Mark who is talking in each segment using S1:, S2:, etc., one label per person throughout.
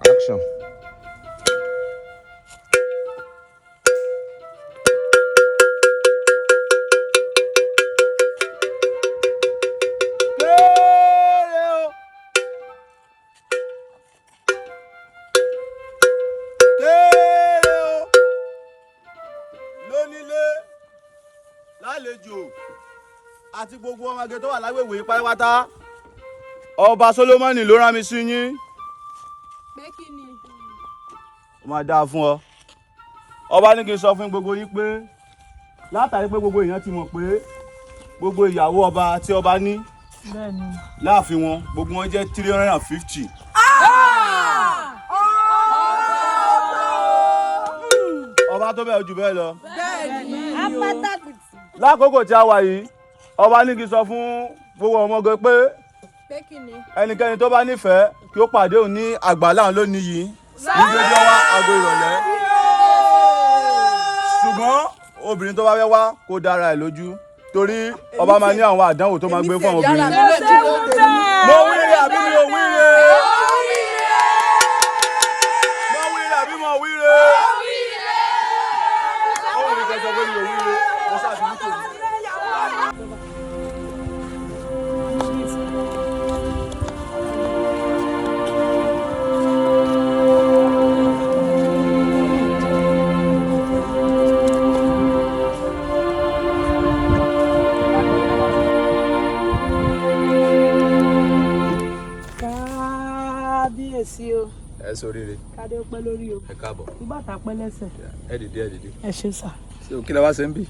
S1: Action.
S2: Àti gbogbo ọmọge tó wà lágbègbè pátápátá ọba Solomon ló rán mi sí yín.
S3: Pé kí ni?
S2: Ó máa dáa fún ọ. Ọba ní kí n sọ fún gbogbo yín pé látàrí pé gbogbo èèyàn ti mọ̀ pé gbogbo ìyàwó ọba tí ọba ní láàfin wọn gbogbo wọn jẹ́ 350. Ọba tó bẹ́ẹ̀ jù bẹ́ẹ̀ lọ. Lákòókò tí a wà yìí ọba ní kí n sọ fún gbogbo ọmọge pé ẹnikẹ́ni tó bá nífẹ̀ẹ́ kí ó pàdé òun ní àgbàlá lónìí yìí ní dédé ọwọ́ aago ìrọ̀lẹ́. Ṣùgbọ́n obìnrin tó bá fẹ́ wá kó dára ẹ̀ lójú torí ọba máa ní àwọn àdánwò tó máa gbé fún àwọn obìnrin. Mo wíire àbí mi ò wíire? Mo wíire àbí mo wíire? Ó wù mí kẹsàn-án pé mi ò wíire. Mo ṣáàtì ní tèmi.
S1: Ẹ sóríire.
S3: Kádé ó pẹ́ lórí o.
S1: Ẹ káàbọ̀.
S3: Ìgbà tá pẹ́ lẹ́sẹ̀.
S1: Ẹ dìde.
S3: Ẹ ṣé sà.
S1: Ṣé o kí la wá ṣe ń bì?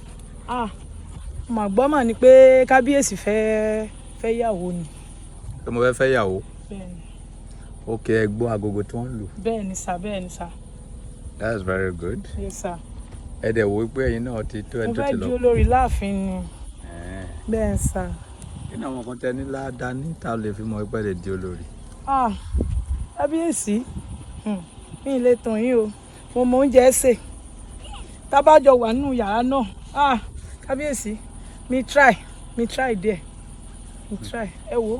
S3: Mà gbọ́ mà ní pé kábíyèsí fẹ́ yàwó ni.
S1: Pé mo fẹ́ yàwó.
S3: Bẹ́ẹ̀ni.
S1: Ok, ẹ gbọ́ agogo tí wọ́n ń lù.
S3: Bẹ́ẹ̀ni sà.
S1: That's very good.
S3: Yes sir.
S1: Ẹ dẹ̀ wò pé ẹ̀yin náà ti tó ẹni tó ti lọ.
S3: Mo fẹ́ di olórí láàfin ni. Bẹ́ẹ̀ sà.
S1: Kí ni àwọn kan tẹ ní ládàá ní ta lè fi mọ ẹgbẹ́ lè di olórí?
S3: Kábíyèsí mi lè tàn yín o mo mọ oúnjẹ sè tábàjọ wà nínú yàrá náà kábíyèsí mi try there mi try ẹ wo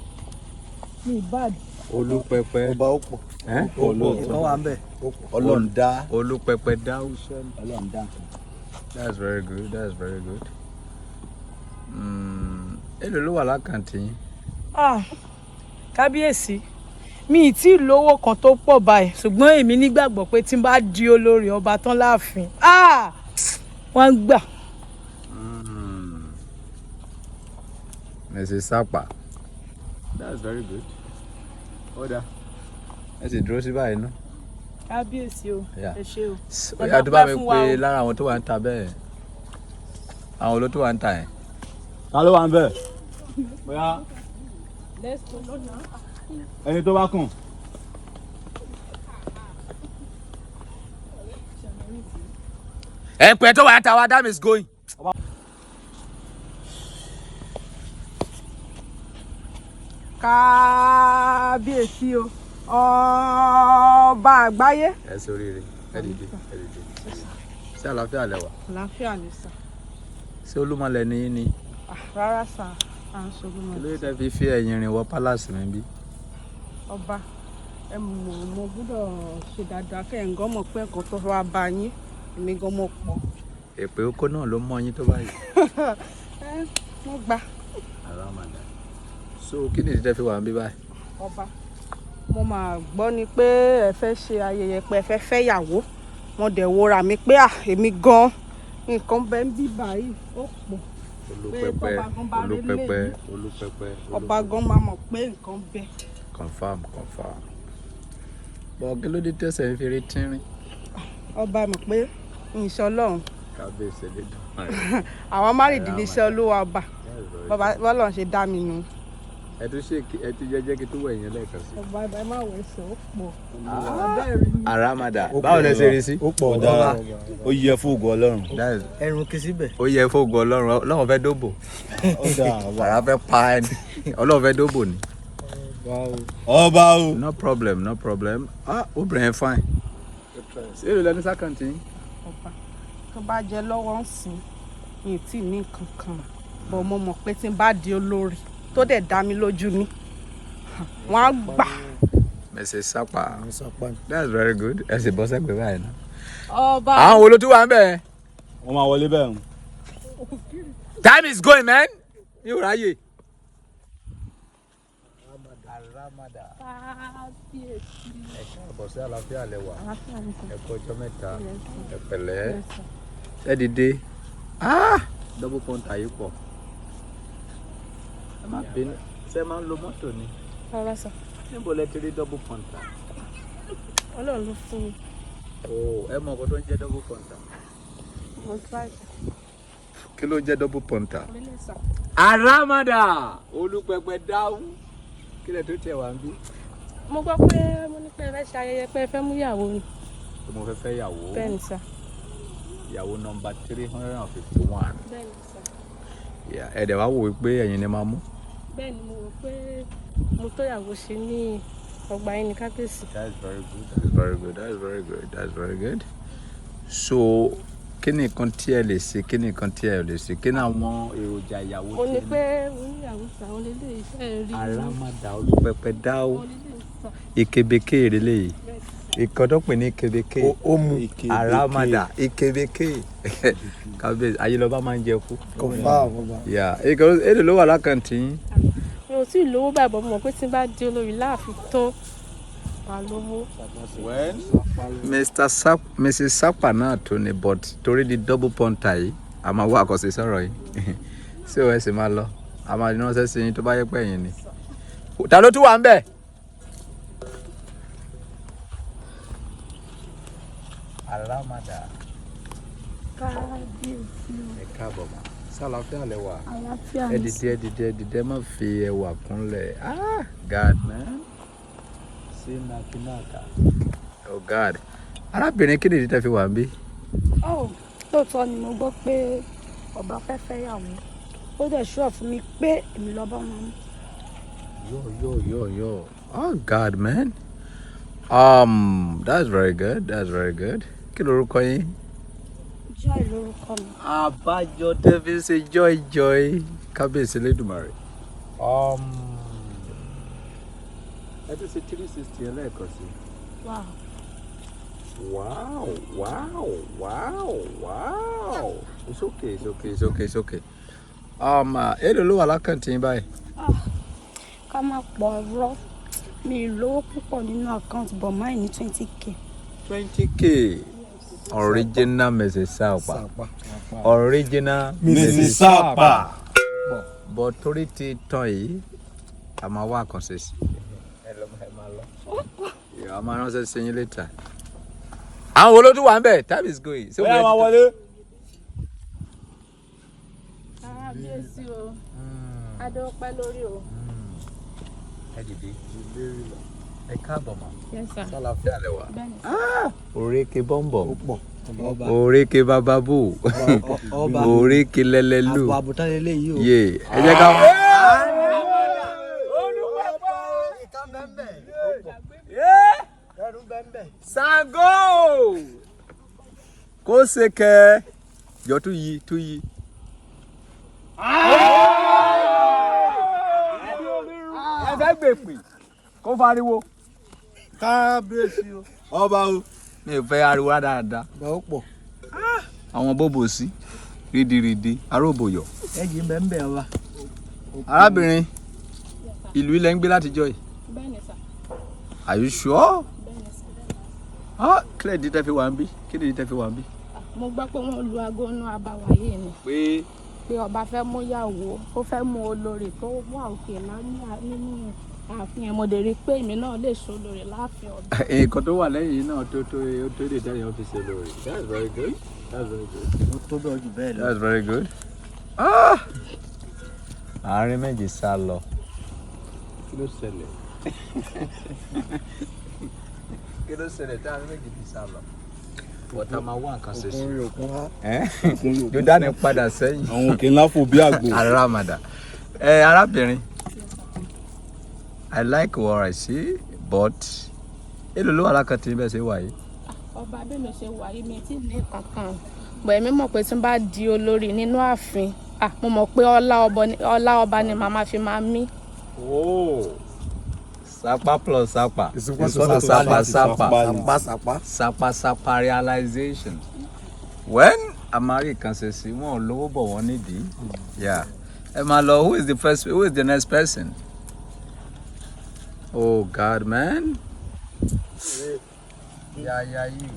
S3: mi bad.
S1: Olúpẹpẹ
S2: Ọba ó pọ̀.
S1: Ọlọ́run
S2: wà ń bẹ̀. Ọlọ́run dá.
S1: Olúpẹpẹ dá òṣèlú.
S2: Ọlọ́run dá.
S1: That's very good. Èló ló wà lákàntì yín?
S3: Kábíyèsí mi ì tí ì lówó kan tó pọ̀ báyìí ṣùgbọ́n èmi nígbàgbọ́ pé tí n bá di olórí ọba tán láàfin wọ́n ń gbà.
S1: Mrs. Sapa, that's very good. Ọ̀dà ẹ sì dúró sí báyìí náà.
S3: Kábíyèsí o ẹ ṣé o.
S1: Ọ̀yà tó bá mi pé lára àwọn tó wà ń ta bẹ́ẹ̀ àwọn olótó wà ń ta yẹn.
S2: Ta ló wà ń bẹ̀? Bóyá ẹni tó bá kàn.
S1: Ẹ pẹ́ tó wà ń ta wa, that is going.
S3: Kábíyèsí o ọba àgbáyé.
S1: Ẹ sóríire, ẹ dìde. Ṣé àlàáfíà lẹ wà?
S3: Àlàáfíà ni sà.
S1: Ṣé Olúmọlẹ̀ ni yín ni?
S3: Rárá sà, à ń ṣogun mọ́.
S1: Kí ló dé fi ẹ̀yìn rìn wọ pálásì mi bí?
S3: Ọba mo gbọ́dọ̀ ṣe dáadáa kẹ́ ẹ̀ ń gán mọ̀ pé ẹ̀kan tó wá bá yín èmi gan mọ̀ pọ̀.
S1: Èpè oko náà ló mọ yín tó báyìí.
S3: Wọ́n gbà.
S1: So kí ni ìdílé fi wà ń bí báyìí?
S3: Ọba mo máa gbọ́ ni pé ẹ fẹ́ ṣe ayẹyẹ pé ẹ fẹ́ fẹ́yàwó mo dẹ̀ wora mi pé èmi gan nǹkan bẹ́ẹ̀ ń bí báyìí ó pọ̀.
S1: Olúpẹpẹ.
S3: Ọba gan máa mọ̀ pé nǹkan bẹ́ẹ̀.
S1: Confirm. Bọ̀ kí ló dé tẹ̀sẹ̀ ń fi rí tínrín?
S3: Ọba mọ̀ pé ìṣọ́ Ọlọ́run.
S1: Kábíyèsí lè dùn.
S3: Àwọn márìndínlẹ́ iṣẹ́ Olúwa ọba. Bọ́lá ṣe dá mi nù.
S1: Ẹ tún ṣe ẹ ti jẹ́jẹ́ kí tó wẹ̀ yẹn lẹ́ẹ̀kan sí.
S3: Ọba ẹ má wẹ̀ ṣe ó pọ̀.
S1: Àràmàdà. Báwo lẹ ṣe rí sí?
S2: Ó pọ̀ dára. Ó yẹ fún ògo Ọlọ́run.
S4: Ẹrun kí síbẹ̀.
S1: Ó yẹ fún ògo Ọlọ́run. Ọlọ́run fẹ́ dóbò. Àrà fẹ́ pa ẹni. Ọlọ́run fẹ́ dóbò ni.
S2: Ọba o.
S1: No problem. Obìnrin yẹn fine. Ṣé èrò lẹni sákàntì yín?
S3: Ọba tó bá jẹ lọ́wọ́ ń sìn mi ì tí ì ní nǹkan kan bọ̀ mo mọ̀ pé tí n bá di olórí tó dẹ̀ dá mi lójú ni wọ́n á gbà.
S1: Mrs. Sapa. That's very good. Ẹ sì bọ́ sẹ́gbẹ̀ẹ́ báyìí náà.
S3: Ọba.
S1: Àwọn wo ló tún wà ń bẹ̀?
S2: Wọ́n máa wọlé bẹ́ẹ̀.
S1: Time is going, man. Mi ò ráyè. Aramada. Ẹ káàbọ̀ sí àlàáfíà lẹ́wà. Ẹ kú ọjọ́ mẹ́ta. Ẹ pẹ̀lẹ́. Ẹ dìde. Double punta yìí pọ̀. Ẹ má bínú. Ṣé máa ń lo mọ́tò ni?
S3: Rárá sà.
S1: Níbo lẹ ti rí double punta?
S3: Ọlọ́run ló fún mi.
S1: Ẹ mọ ọkọ tó ń jẹ́ double punta.
S3: Mo try.
S1: Kí ló ń jẹ́ double punta?
S3: Orílẹ̀ sà.
S1: Aramada. Olúpẹpẹ dáhùn. Kí lẹ tó tẹ̀ wá ń bí?
S3: Mo gbọ́ pé mo ní pé ẹ fẹ́ ṣe ayẹyẹ pé ẹ fẹ́ mú ìyàwó ni.
S1: Mo fẹ́ fẹ́ ìyàwó.
S3: Bẹ́ẹ̀ni sà.
S1: Ìyàwó nọ́mbà 351.
S3: Bẹ́ẹ̀ni sà.
S1: Ẹ dẹ̀ wá wò wípé ẹ̀yin ni máa mú.
S3: Bẹ́ẹ̀ni mo rò pé mo tó ìyàwó ṣe ní ọgbà yín ní kábíyèsí.
S1: That's very good. That's very good. That's very good. That's very good. So, kí ni nǹkan tí ẹ lè ṣe? Kí ni nǹkan tí ẹ lè ṣe? Kí ni àwọn èròjà ìyàwó tí ẹ ní?
S3: Mo ní pé mo ní ìyàwó sà, ó lè lè iṣẹ́ rí.
S1: Aramada olúpẹpẹ dáhùn. Ìkebeke èrèlè yìí. Ìkọ́dọ̀pẹ̀ ní ìkebeke.
S2: Ó mú
S1: Aramada ìkebeke. Kábíyèsí ayélujá máa ń jẹ kú.
S2: Kò fà bàbá.
S1: Èdè ló wà lákàntì yín.
S3: Mi ò tí ì lówó báyìí bọ́ mo mọ̀ pé tí n bá di olórí láàfin tán wà lówó.
S1: Mrs. Sapa náà tó ni but torí di double punta yìí a máa wá àkọsí sọ̀rọ̀ yìí ṣé o ẹ sì máa lọ a máa ní wọ́n ṣe sí yín tó bá yẹ pé ẹ̀yin ni. Ta ló tún wà ń bẹ̀? Aramada.
S3: Kábíyèsí o.
S1: Ẹ káàbọ̀ mà. Sálàáfíà lẹ wà.
S3: Àlàáfíà
S1: Ẹ
S3: ni.
S1: dìde má fi ẹwà kúnlẹ̀. God man. Ṣé nàkínàkà? Oh God. Arábìnrin kí nìdí tẹ́ fi wà ń bí?
S3: Lóòótọ́ ni mo gbọ́ pé ọba fẹ́ fẹ́ yàwó. Ó dẹ̀ ṣúọ̀ fún mi pé èmi lọ́ba máa mú.
S1: Yo. Oh God man. That's very good. That's very good. Kí lorúkọ yín?
S3: Joy lórúkọ mi.
S1: Àbájọ tẹ́fí ṣe joy. Kábíyèsí Elédùmarè. Ẹ tún ṣe 360 ẹlẹ́ẹ̀kan sí. Wow. It's okay. Èlò ló wà lákàntì yín báyìí?
S3: Ká má pọ̀ ọ̀rọ̀. Mi ì lówó púpọ̀ nínú àkáǹtì bọ̀ máì ní 20k.
S1: 20k. Original Mrs. Sapa. Original
S2: Mrs. Sapa.
S1: But torí ti tán yìí, a máa wá àkànṣe sí. A máa ránṣẹ́ sí yín later. Àwọn wo ló tún wà ń bẹ̀? Time is going.
S2: Ó yá máa wọlé.
S3: Kábíyèsí o. Adé ó pẹ́ lórí o.
S1: Ẹ dìde. Ẹ káàbọ̀ mà.
S3: Yes sir.
S1: Sálàáfíà lẹ wà.
S3: Bẹ́ẹ̀ni.
S1: Òrékè bọ́m̀bọ̀.
S2: Ọba.
S1: Òrékè bababu.
S2: Ọba.
S1: Òrékè lẹ́lẹ́lú.
S2: Àpò àbùtá lélẹ̀ yìí o.
S1: Yé. Ẹ jẹ́ ká. Sango. Kó ṣe kẹ́. Jọ tú yí. Ẹ fẹ́ gbèpè. Kó fariwo.
S2: Kábíyèsí o. Ọba o.
S1: Mi ò fẹ́ ariwo dáadáa.
S2: Bá ó pọ̀.
S1: Àwọn bóbò sí. Rídìrídì. Aróbòyọ̀.
S2: Ẹ̀jẹ̀ bẹ́ẹ̀ ọba.
S1: Arábìnrin. Ìlú ilẹ̀ ń gbé látijọ́ yìí.
S3: Bẹ́ẹ̀ni sà.
S1: Are you sure?
S3: Bẹ́ẹ̀ni sà.
S1: Kí lè di tẹ́ fi wà ń bí? Kí lè di tẹ́ fi wà ń bí?
S3: Mo gbọ́ pé wọ́n lu aago inú abáwáyé ni. Pé ọba fẹ́ mú yàwó, ó fẹ́ mú olórí tó wà òkè nínú ààfin ẹ̀. Mo dẹ̀ rí pé èmi náà lè so olórí láàfin ọba.
S1: Nǹkan tó wà lẹ́yìn náà tó lè dáyọ̀ ọ́fíìsì olórí. That's very good.
S2: Ó tó bẹ́ẹ̀ jù bẹ́ẹ̀ lọ.
S1: That's very good. Àárín méjì sá lọ. Kí ló ṣẹlẹ̀? Tí àárín méjì fi sá lọ? Bọ̀tá máa wá nǹkan ṣe sí. Yóò dání padà sẹ́yìn.
S2: Àwọn òkè ńlá fò bí àgbò.
S1: Aramada. Arábìnrin. I like what I see, but èlò ló wà lákàtí bẹ́ẹ̀ ṣe wà yìí.
S3: Ọba bẹ́ẹ̀ mi ṣe wà yìí mi tí ní kankan. Bọ̀ èmi mọ̀ pé tí n bá di olórí nínú ààfin, mo mọ̀ pé ọlá ọba ni màmá fi máa mí.
S1: Sapa plus sapa.
S4: It's
S1: It's
S4: equal to
S1: sapa. Sapa realization. When Amari can say, "See, one low, but one need." Yeah. Emalo, who is the first? Who is the next person? Oh God, man. Yeah, you.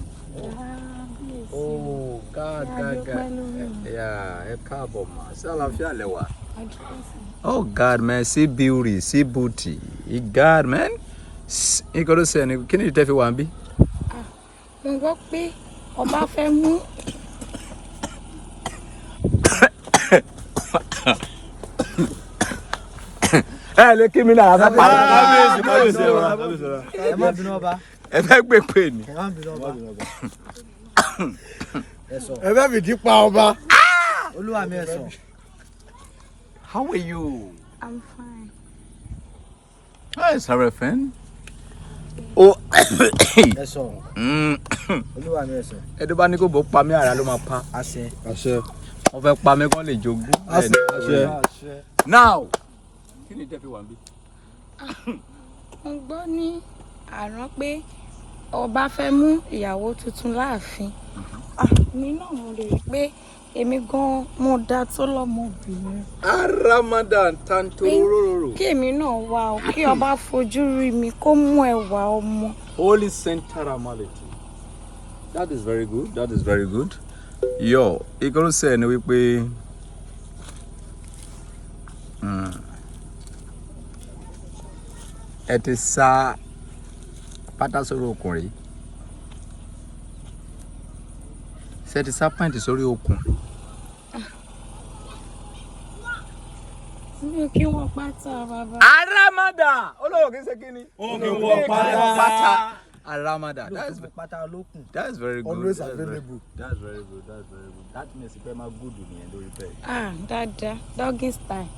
S1: Oh God. Yeah, oh God, man, see beauty, see booty. God, man. You got to say, can you tell me one be?
S5: Mo gbọ́ pé ọba fẹ́ mú.
S1: Lè kí mi náà.
S2: Kábíyèsí.
S6: Ẹ má bínú ọba.
S1: Ẹ fẹ́ gbé pè ní.
S6: Ẹ má bínú ọba. Ẹ sọ.
S4: Ẹ fẹ́ fìdí pa ọba.
S6: Olúwa mi ẹ sọ.
S1: How are you?
S5: I'm fine.
S1: Hi, Sarah Fen. Oh.
S6: Ẹ sọ. Olúwa mi ẹ sọ.
S1: Ẹni bá ní kó bó pa mí ara ló máa pa.
S6: Àṣẹ.
S1: Wọ́n fẹ́ pa mí kán lè jogún.
S4: Àṣẹ.
S1: Now. Kí ni tẹ́fí wà ń bí?
S5: Mo gbọ́ ní àrán pé ọba fẹ́ mú ìyàwó tuntun láàfin. Mi náà mo lè rí pé èmi gan mo dá tó lọ́mọbìnrin.
S1: Ramadan tantororo.
S5: Kí èmi náà wá o, kí ọba fojú rí mi kó mú ẹwà ọmọ.
S1: Holy sentimentality. That is very good. That is very good. Yo, ìkọ́rọ̀ sẹ́ ni wípé ẹ ti sá pátá sórí okùn rí. Ṣé ti sá pàǹtì sórí okùn?
S5: Mi ò kí wọ́n pátá bàbá.
S1: Aramada! Olówó kì í ṣe kí ni?
S2: Ó kì í wọ pátá.
S1: Aramada.
S6: Pátá olókùn.
S1: That's very good.
S4: Always
S1: That's
S4: available.
S1: That's very good. That's very good. That means pé máa good nìyẹn lórí bẹ́ẹ̀.
S5: Dáadáa, doggy style.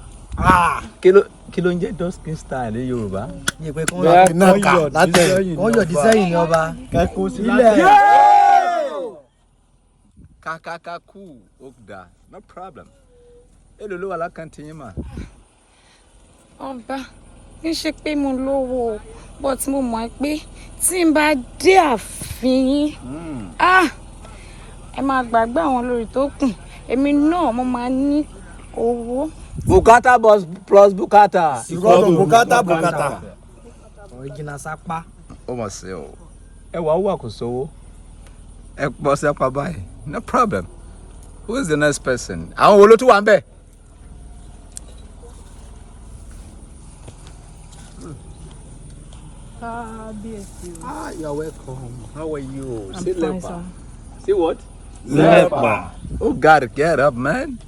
S1: Kí ló ń jẹ́ duskin style ní Yorùbá?
S6: Ní ìpè kí wọ́n
S4: Náà kà látẹ̀.
S6: yọ̀ dísẹ́yìn ní ọba.
S4: Kẹ́kọ̀ọ́ sí
S6: Ilẹ̀.
S1: Kàkàkàkù Ogda, no problem. Èló ló wà lákàntì yín mà?
S5: Ọba, kì í ṣe pé mo lówó o, but mo mọ̀ pé tí n bá dé ààfin yín, ẹ máa gbàgbé àwọn olórí tó kù. Èmi náà mo máa ní owó.
S1: Bùkátà plus bùkátà.
S4: Ìkọ́dùn bùkátà.
S6: Original Sapa.
S1: Ó mà ṣe o. Ẹ wà ó wà kò sówó. Ẹ pọ̀ sí apá báyìí. No problem. Who is the next person? Àwọn wo ló tún wà ń bẹ̀? You are welcome. How are you?
S3: I'm
S1: Say
S3: fine,
S1: lepa.
S3: sir.
S1: Say what?
S2: Lepa.
S1: Oh God, get up, man.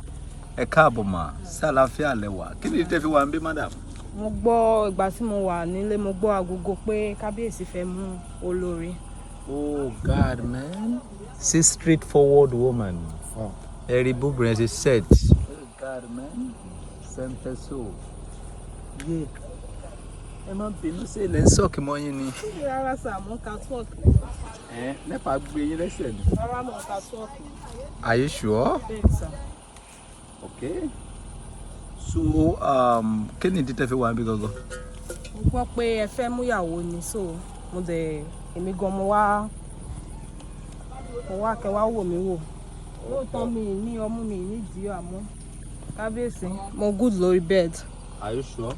S1: Ẹ káàbọ̀ mà. Sálàáfíà lẹ́wà. Kí ni tẹ́ fi wà ń bí, madam?
S3: Mo gbọ́ ìgbà tí mo wà nílé mo gbọ́ agogo pé kábíyèsí fẹ́ mú olórí.
S1: Oh God, man. See straightforward woman. Ẹ̀rí bóbìnrin ṣe set. Oh God, man. Sẹ́ńtẹ̀ so. Yé. Ẹ má bínú sí ilẹ̀ ń sọ̀kì mọ́ yín ni.
S3: Rárá sà, mo ka tọ́ọ̀kì.
S1: Nípa gbé yín lẹ́sẹ̀ ni.
S3: Rárá mo ka tọ́ọ̀kì.
S1: Are you sure?
S3: Bẹ́ẹ̀ sà.
S1: Okay. So, kí ni ìdí tẹ́ fi wà ń bí gangan?
S3: Mo gbọ́ pé ẹ fẹ́ mú ìyàwó ni, so mo dẹ̀ èmi gan mo wá kẹ́ wá wò mí wò. Lóòótọ́ mi ní ọmú mi nídìí àmọ́ kábíyèsí mo good lórí bed.
S1: Are you sure?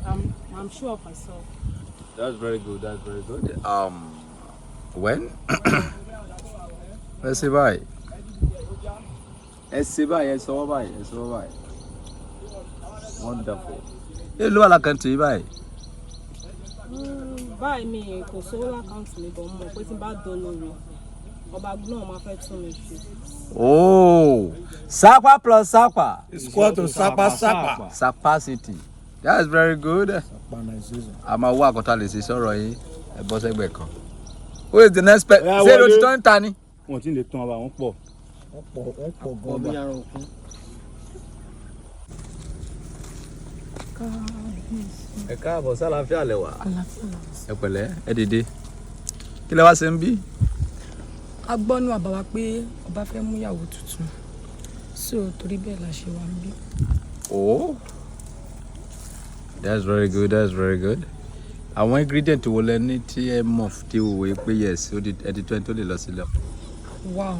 S3: I'm sure of myself.
S1: That's very good. That's very good. When? Let's see bye. Let's see bye. Let's see bye. Let's see bye. Wonderful. Hey, look at country bye.
S3: Báyìí mi kò sówó lákàntì mi bọ̀ mọ̀ pé tí n bá dolórí ọba náà máa fẹ́ tún mi ṣe.
S1: Oh, Sapa plus Sapa.
S4: It's equal to Sapa.
S1: Sapacity. That's very good. I'm a work on this. Sorry, a boss egg. Who is the next person? Say what you don't tani.
S2: Wọ́n ti lè tán ọba wọn pọ̀.
S6: Wọ́n pọ̀ gan-an bí aràn òkun.
S1: Ẹ káàbọ̀ sálàáfíà lẹ́wà. Ẹ pẹ̀lẹ́, ẹ dìde. Kí lẹ wá ṣe ń bí?
S3: A gbọ́ nínú àbáwá pé ọba fẹ́ mú ìyàwó tuntun, so torí bẹ́ẹ̀ la ṣe wá ń bí.
S1: Oh, that's very good. That's very good. àwọn ingredient wo lẹ ní tí ẹ mọ̀ tí o wò pé yes ó di ẹdi 20 tó lè lọ sílẹ̀.
S3: wow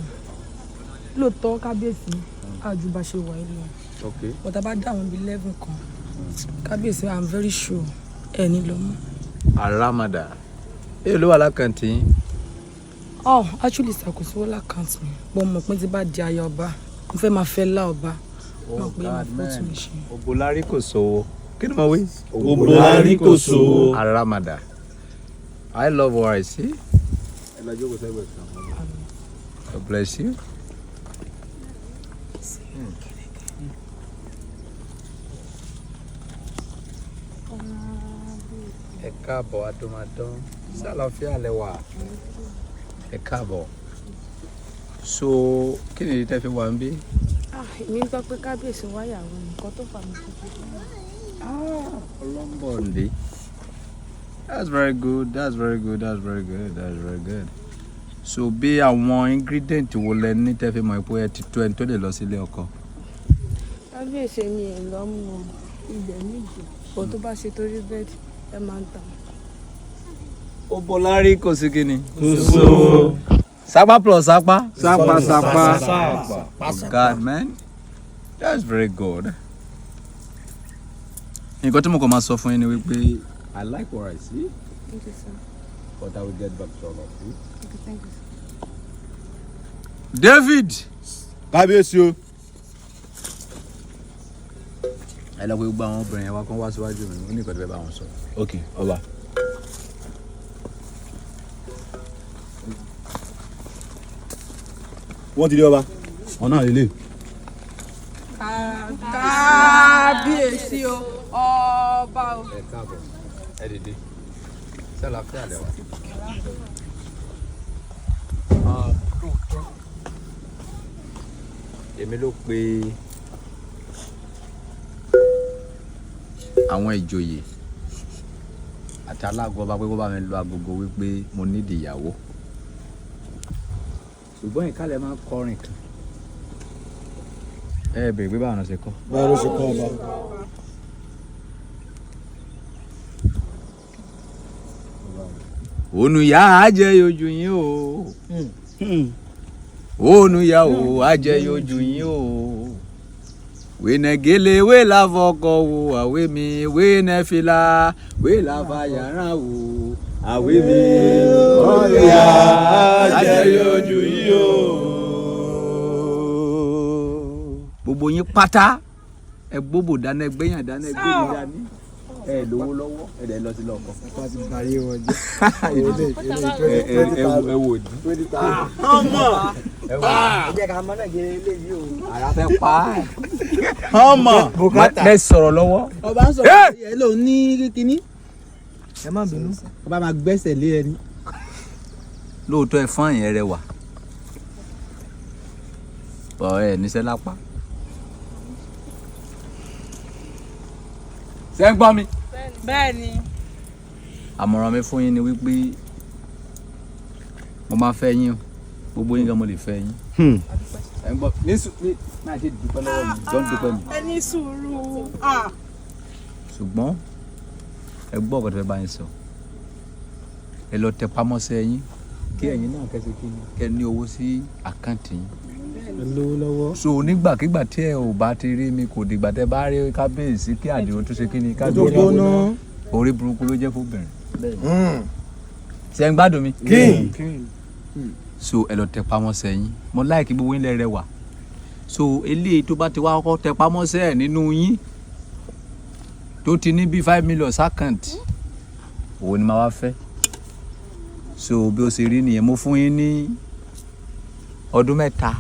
S3: lóòótọ́ kábíyèsí àjùbà ṣe wà ilé
S1: okay
S3: but a bá dá àwọn bíi 11 kan kábíyèsí I'm very sure ẹ ní lọ mú.
S1: aramada èyí ló wà lákàntì yín.
S3: oh actually ṣàkóso wọ́n lákàntì mi bọ́ mọ̀ pé tí bá di aya ọba mo fẹ́ máa fẹ́ lá ọba mọ̀ pé mo fẹ́ tún lè ṣe.
S1: Obolari kò sówó kí ni mo wí.
S4: Obolari kò sówó.
S1: aramada I love what I see. God bless you. Ẹ káàbọ̀ adomadan sálàáfíà lẹ́wà. Ẹ káàbọ̀. So kí ni tẹ́ fi wà ń bí?
S5: Èmi gbọ́ pé kábíyèsí wáyàwó nǹkan tó fà mí tuntun.
S1: Ologbon dey. That's very good. That's very good. That's very good. That's very good. So bí àwọn ingredient wo lẹ ní tẹ́ fi mọ̀ pé ẹ ti tó ẹni tó lè lọ sílé ọkọ.
S5: Kábíyèsí ni ẹ̀ lọ́ mú ilẹ̀ méjì bó tó bá ṣe torí bẹ́ẹ̀dì ẹ máa ń tà.
S1: Obolari kò sí kíni.
S4: Kò sówó.
S1: Sapa plus sapa.
S4: Sapa.
S1: God man, that's very good. Nǹkan tí mo kàn máa sọ fún yín ni wípé I like what I see.
S5: Thank you, sir.
S1: But I will get back to all of you.
S5: Okay, thank you, sir.
S1: David.
S2: kábíyèsí o.
S1: Ẹ lọ pé gbogbo àwọn obìnrin yẹn wá kán wá síwájú mi, ó ní nǹkan tó fẹ́ bá wọn sọ.
S2: ok ọba. wọ́n ti dé ọba. wọn náà lè lè.
S3: kábíyèsí o ọba o.
S1: Ẹ káàbọ̀, ẹ dìde. Sálàáfíà lẹ wà. Èmi ló pe àwọn ìjòyè àti aláàgọ́ ọba pé kó bá mi lo agogo wípé mo nídìí ìyàwó. Ṣùgbọ́n ìkálẹ̀ máa ń kọrin kan. Ẹ bèrè pé báwọn náà ṣe kọ́.
S4: Báwo ló ṣe kọ́ ọba?
S1: Onuya ajẹyojú yín o. Onuya o ajẹyojú yín o. Wénẹgẹlẹ wé láfọkọ wo àwé mi wénẹfìlà wé láfàyàrá wo àwé mi.
S4: Onuya ajẹyojú yín o.
S1: Gbogbo yín pátá ẹ gbóbò dáná ẹ gbéyàn dáná ẹ gbé mi dání ẹ lówó lọ́wọ́ ẹ dẹ lọ sí lọkọ.
S4: Wọ́n ti báyé wọn jẹ́.
S1: ẹ wò di.
S2: ọmọ.
S6: ẹ jẹ́ ká mọ́ náà gẹ́gẹ́ eléyìí o.
S1: Àrà fẹ́ pa á.
S2: ọmọ.
S1: Bẹ́ẹ̀ sọ̀rọ̀ lọ́wọ́.
S6: ọba ń sọ̀rọ̀ ẹ ló ní kíní. ẹ má bínú ọba máa gbẹ́sẹ̀ lé ẹni.
S1: Lóòótọ́ ẹ fún àyẹn rẹ wà. Bọ̀ ẹ níṣẹ́ lápá. Ṣé ń gbọ́ mi?
S3: bẹ́ẹ̀ni.
S1: Àmọ̀ràn mi fún yín ni wípé mo máa fẹ́ yín o. Gbogbo yín gan mo lè fẹ́ yín. Ẹ ń gbọ́ ní máa ṣe dúpẹ́ lọ́wọ́ mi jọ́ ń dúpẹ́ mi.
S3: ẹ ní sùúrù.
S1: Ṣùgbọ́n ẹ gbọ́ ọ̀gá tó fẹ́ bá yín sọ. Ẹ lọ tẹ pamọ́sẹ́ yín kí ẹ̀yin náà kẹ́sì kí ni kẹ́ ní owó sí àkáǹtì yín.
S4: Lówó lọ́wọ́.
S1: So nígbàkigbà tí ẹ ò bá ti rí mi kò dìgbà tẹ bá rí kábíyèsí kí àdìrò tó ṣe kí ni kábíyèsí
S4: gbóná.
S1: orí burúkú ló jẹ́ fóbìnrin. Ṣé ń gbádùn mi? So ẹ lọ tẹ pamọ́sẹ́ yín mo láìkí gbogbo yín lẹ́rẹ̀ wà. So eléyìí tó bá ti wá kọ́kọ́ tẹ pamọ́sẹ́ ẹ̀ nínú yín tó ti ní bí 5 million account òun ni màá wá fẹ́. So bí ó ṣe rí nìyẹn mo fún yín ní ọdún 3.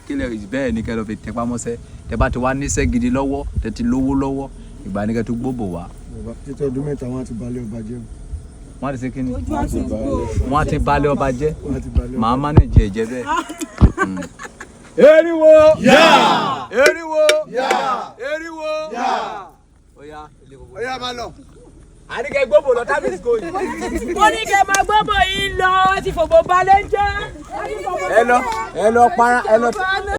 S1: Kílẹ̀ bẹ́ẹ̀ ni kẹ́ lọ fi tẹ pamọ́sẹ́ tẹ bá ti wá níṣẹ́ gidi lọ́wọ́ tẹ ti lówó lọ́wọ́ ìgbà ni kẹ́ tó gbóbò wá.
S4: Títí ọdún 7 wọ́n ti balẹ̀ ọba jẹ́.
S1: Wọ́n ti ṣe kí ni? Wọ́n ti balẹ̀ ọba jẹ́.
S4: Wọ́n ti balẹ̀ ọba.
S1: Màá mánéjì ẹ̀jẹ̀ bẹ́ẹ̀. Eriwo.
S2: yá.
S1: Eriwo.
S2: yá.
S1: Eriwo.
S2: yá.
S1: Oya
S2: ọyá máa lọ.
S1: àníkẹ́ gbóbò lọ tábìlì kò yìí.
S3: mo ní kẹ́ máa gbọ́bọ̀ yín lọ ti fòbò balẹ̀ jẹ́.
S1: Ẹ lọ para ẹ lọ.